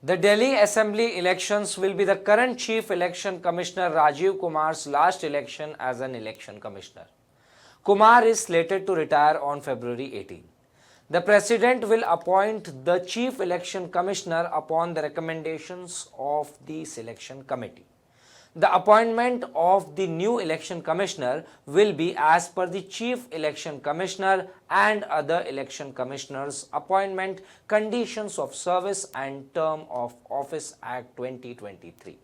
The Delhi Assembly elections will be the current Chief Election Commissioner Rajiv Kumar's last election as an election commissioner. Kumar is slated to retire on February 18. The President will appoint the Chief Election Commissioner upon the recommendations of the Selection Committee. The appointment of the new election commissioner will be as per the Chief Election Commissioner and other election commissioners' appointment conditions of service and term of office Act 2023.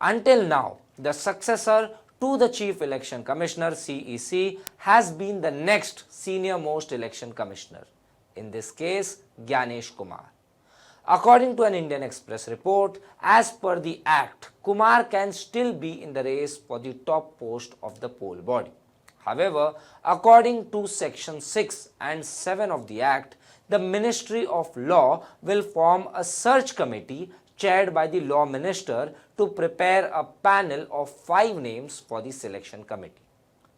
Until now, the successor to the Chief Election Commissioner CEC has been the next senior most election commissioner, in this case Gyanesh Kumar. According to an Indian Express report, as per the Act, Kumar can still be in the race for the top post of the poll body. However, according to Section 6 and 7 of the Act, the Ministry of Law will form a search committee chaired by the Law Minister to prepare a panel of 5 names for the selection committee.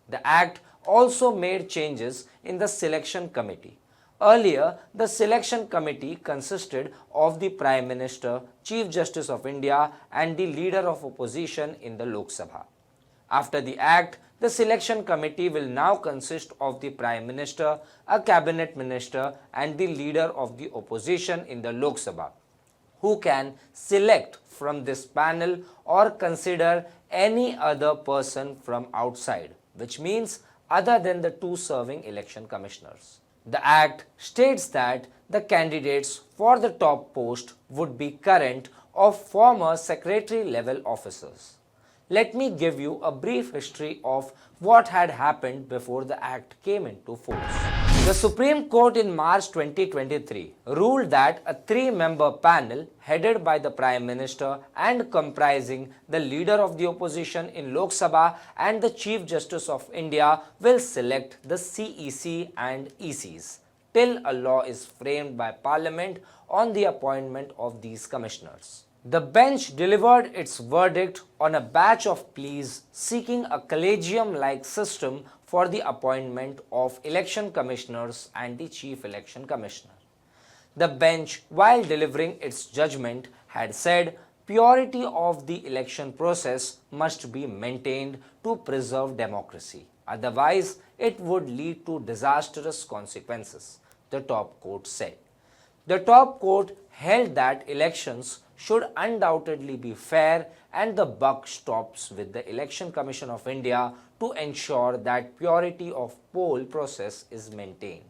The Act also made changes in the selection committee. Earlier, the selection committee consisted of the Prime Minister, Chief Justice of India and the Leader of Opposition in the Lok Sabha. After the Act, the selection committee will now consist of the Prime Minister, a Cabinet Minister and the Leader of the Opposition in the Lok Sabha, who can select from this panel or consider any other person from outside, which means other than the 2 serving election commissioners. The Act states that the candidates for the top post would be current or former secretary level officers. Let me give you a brief history of what had happened before the Act came into force. The Supreme Court in March 2023 ruled that a 3-member panel headed by the Prime Minister and comprising the Leader of the Opposition in Lok Sabha and the Chief Justice of India will select the CEC and ECs till a law is framed by Parliament on the appointment of these commissioners. The bench delivered its verdict on a batch of pleas seeking a collegium-like system for the appointment of election commissioners and the Chief Election Commissioner. The bench, while delivering its judgment, had said purity of the election process must be maintained to preserve democracy. Otherwise, it would lead to disastrous consequences, the top court said. The top court held that elections should undoubtedly be fair and the buck stops with the Election Commission of India to ensure that purity of poll process is maintained.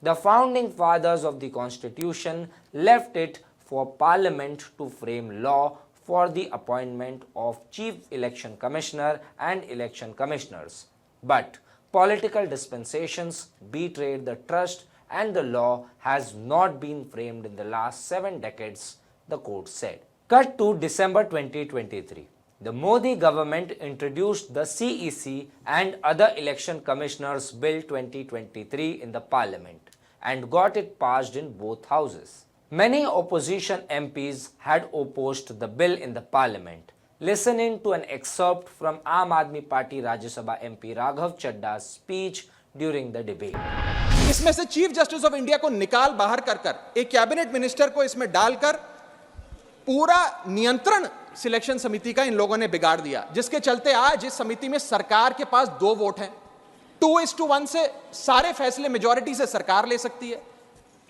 The founding fathers of the Constitution left it for Parliament to frame law for the appointment of Chief Election Commissioner and election commissioners. But political dispensations betrayed the trust and the law has not been framed in the last 7 decades, the court said. Cut to December 2023. The Modi government introduced the CEC and other election commissioners Bill 2023 in the parliament and got it passed in both houses. Many opposition MPs had opposed the bill in the parliament. Listen in to an excerpt from Aam Aadmi Party Rajya Sabha MP Raghav Chadda's speech during the debate. इसमें से chief justice of India को निकाल बाहर कर कर एक cabinet minister को इसमें डालकर पूरा नियंत्रण सिलेक्शन समिति का इन लोगों ने बिगाड़ दिया, जिसके चलते आज इस समिति में सरकार के पास 2 वोट हैं। 2:1 से सारे फैसले मेजॉरिटी से सरकार ले सकती है।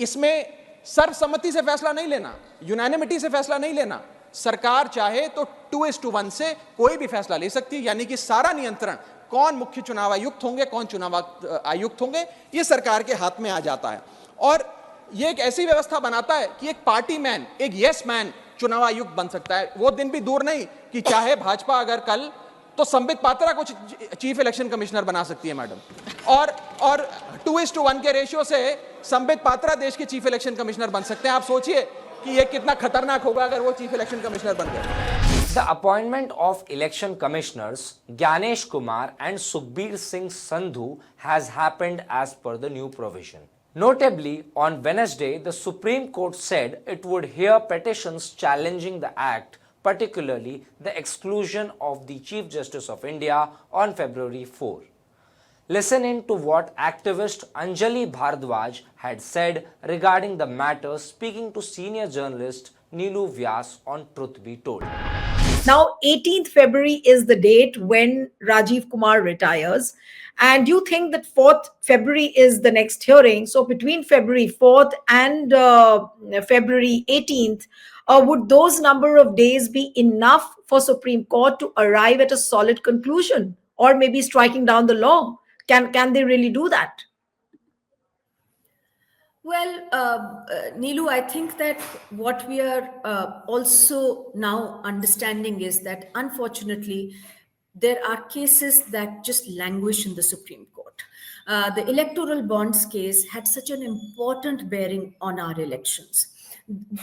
इसमें सर्वसम्मति से फैसला नहीं लेना, यूनानिमिटी से फैसला नहीं लेना। सरकार चाहे तो 2:1 से कोई भी फैसला ले सकती है, यानी कि सारा नियंत्रण कौन मुख्य चुनाव आयुक्त होंगे, कौन चुनाव आयुक्त होंगे, ये सरकार के हाथ में आ जाता है। और ये एक ऐसी व्यवस्था बनाता है कि एक पार्टी मैन, एक यस मैन चुनाव आयुक्त बन सकता है। वो दिन भी दूर नहीं कि चाहे भाजपा अगर कल तो संबित पात्रा को चीफ इलेक्शन कमिश्नर बना सकती है मैडम, और 2:1 के रेशियो से संबित पात्रा देश के चीफ इलेक्शन कमिश्नर बन सकते हैं। आप सोचिए कि ये कितना खतरनाक होगा अगर वो चीफ इलेक्शन कमिश्नर बन गए। The appointment of election commissioners Gyanesh Kumar and Sukhbir Singh Sandhu has happened as per the new provision. Notably, on Wednesday, the Supreme Court said it would hear petitions challenging the act, particularly the exclusion of the Chief Justice of India on February 4. Listen in to what activist Anjali Bhardwaj had said regarding the matter, speaking to senior journalist Neelu Vyas on Truth Be Told. Now, 18th February is the date when Rajiv Kumar retires. And you think that 4th February is the next hearing. So between February 4th and February 18th, would those number of days be enough for Supreme Court to arrive at a solid conclusion or maybe striking down the law? Can they really do that? Well, Neelu, I think that what we are also now understanding is that unfortunately, there are cases that just languish in the Supreme Court. The electoral bonds case had such an important bearing on our elections.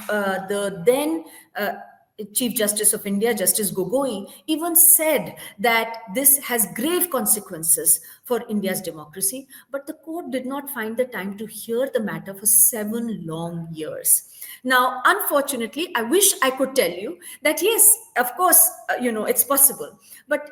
The then Chief Justice of India, Justice Gogoi, even said that this has grave consequences for India's democracy, but the court did not find the time to hear the matter for 7 long years. Now, unfortunately, I wish I could tell you that, yes, of course, it's possible, but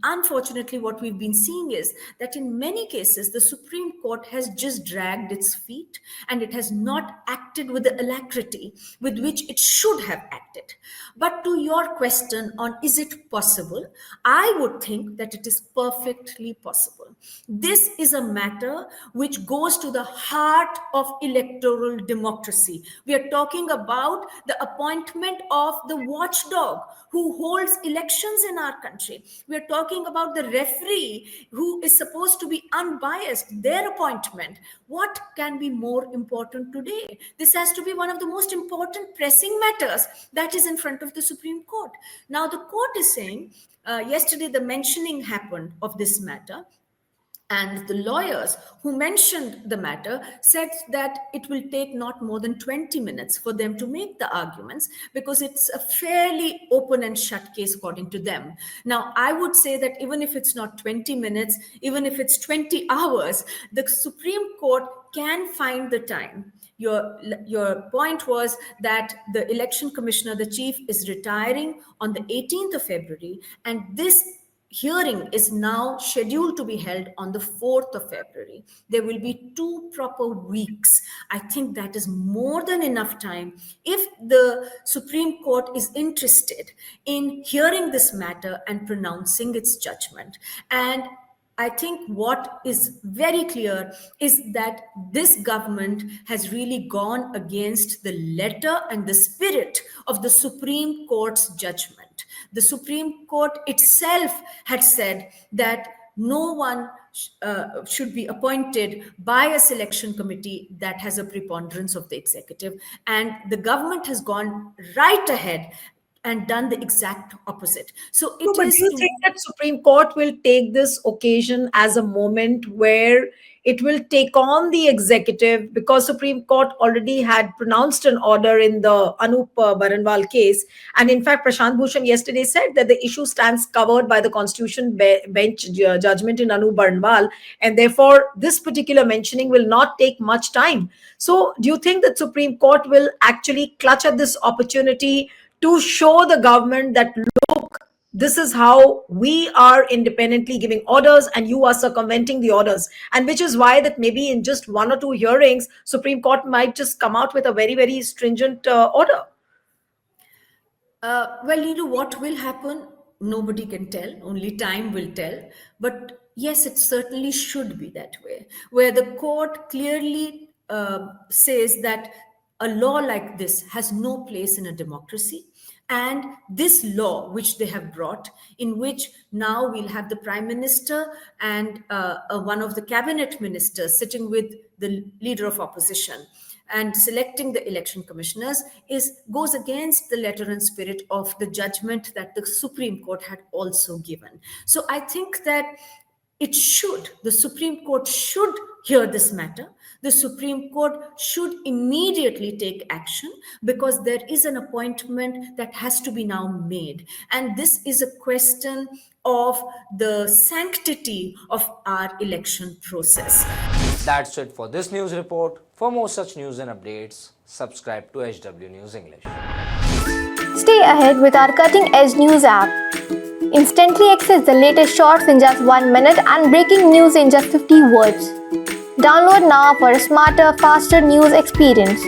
unfortunately, what we've been seeing is that in many cases, the Supreme Court has just dragged its feet and it has not acted with the alacrity with which it should have acted. But to your question on is it possible, I would think that it is perfectly possible. This is a matter which goes to the heart of electoral democracy. We are talking about the appointment of the watchdog who holds elections in our country. We are talking about the referee who is supposed to be unbiased, their appointment. What can be more important today? This has to be one of the most important pressing matters that is in front of the Supreme Court. Now, the court is saying, yesterday the mentioning happened of this matter. And the lawyers who mentioned the matter said that it will take not more than 20 minutes for them to make the arguments because it's a fairly open and shut case according to them. Now, I would say that even if it's not 20 minutes, even if it's 20 hours, the Supreme Court can find the time. Your point was that the election commissioner, the chief, is retiring on the 18th of February, and this hearing is now scheduled to be held on the 4th of February. There will be 2 proper weeks. I think that is more than enough time if the Supreme Court is interested in hearing this matter and pronouncing its judgment. And I think what is very clear is that this government has really gone against the letter and the spirit of the Supreme Court's judgment. The Supreme Court itself had said that no one should be appointed by a selection committee that has a preponderance of the executive. And the government has gone right ahead and done the exact opposite. So it But is. do you think that Supreme Court will take this occasion as a moment where it will take on the executive, because Supreme Court already had pronounced an order in the Anup Baranwal case, and in fact Prashant Bhushan yesterday said that the issue stands covered by the Constitution bench judgment in Anup Baranwal, and therefore this particular mentioning will not take much time. So do you think that Supreme Court will actually clutch at this opportunity to show the government that, look, this is how we are independently giving orders and you are circumventing the orders? And which is why that maybe in just 1 or 2 hearings, Supreme Court might just come out with a very, very stringent order. Well, what will happen? Nobody can tell. Only time will tell. But yes, it certainly should be that way, where the court clearly says that a law like this has no place in a democracy. And this law, which they have brought, in which now we'll have the Prime Minister and one of the cabinet ministers sitting with the leader of opposition and selecting the election commissioners, goes against the letter and spirit of the judgment that the Supreme Court had also given. So I think that the Supreme Court should hear this matter. The Supreme Court should immediately take action because there is an appointment that has to be now made. And this is a question of the sanctity of our election process. That's it for this news report. For more such news and updates, subscribe to HW News English. Stay ahead with our cutting-edge news app. Instantly access the latest shorts in just 1 minute and breaking news in just 50 words. Download now for a smarter, faster news experience.